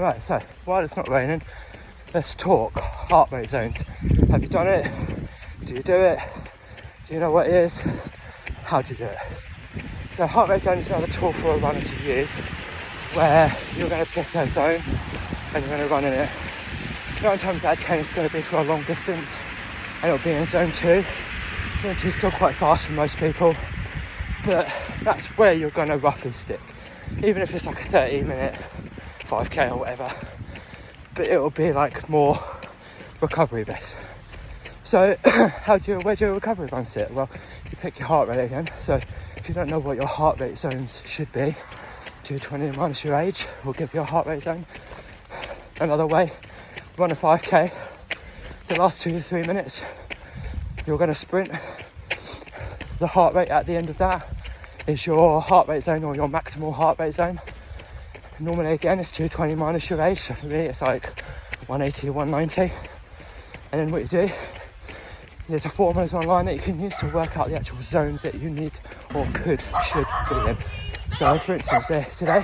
Right, so while it's not raining, let's talk heart rate zones. Have you done it? Do you do it? Do you know what it is? How do you do it? So heart rate zone is another tool for a runner to use, where you're going to pick a zone and you're going to run in it. 9 times out of 10 it's going to be for a long distance, and it'll be in zone 2. Zone 2 is still quite fast for most people, but that's where you're going to roughly stick, even if it's like a 30-minute 5k or whatever, but it'll be like more recovery based. So where do your recovery runs sit? Well, you pick your heart rate again. So if you don't know what your heart rate zones should be, 220 minus your age will give you a heart rate zone. Another way, run a 5k, the last 2 to 3 minutes you're going to sprint. The heart rate at the end of that is your heart rate zone, or your maximal heart rate zone. Normally again it's 220 minus your age, so for me it's like 180 or 190. And then what you do, there's a formulas online that you can use to work out the actual zones that you need or should be in. So for instance today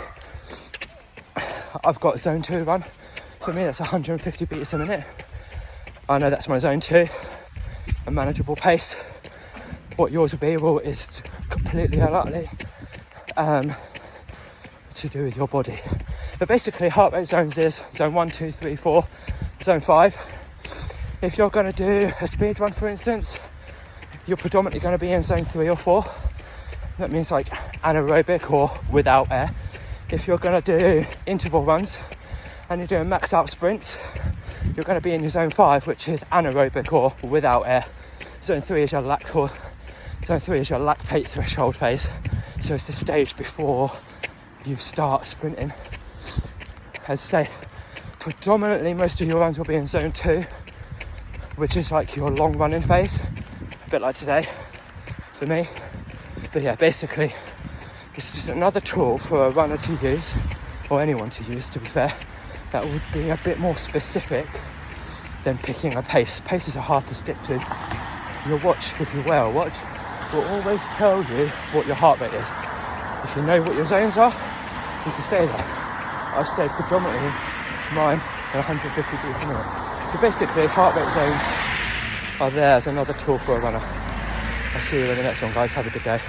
I've got zone 2 run. For me that's 150 beats a minute. I know that's my zone 2, a manageable pace. What yours will be is completely and utterly to do with your body. But basically heart rate zones is zone 1, 2, 3, 4, zone 5. If you're going to do a speed run, for instance, you're predominantly going to be in zone 3 or 4. That means like anaerobic or without air. If you're going to do interval runs and you're doing max out sprints, you're going to be in your zone 5, which is anaerobic or without air. Zone 3 is your lactate threshold phase. So it's the stage before you start sprinting. As I say, predominantly most of your runs will be in zone 2, which is like your long running phase, a bit like today for me. But yeah, basically it's just another tool for a runner to use, or anyone to use to be fair, that would be a bit more specific than picking a pace. Paces are hard to stick to. Your watch, if you wear a watch, will always tell you what your heart rate is. If you know what your zones are, you can stay there. I've stayed predominantly mine at 150 beats a minute. So basically heart rate zones are there as another tool for a runner. I'll see you in the next one, guys. Have a good day.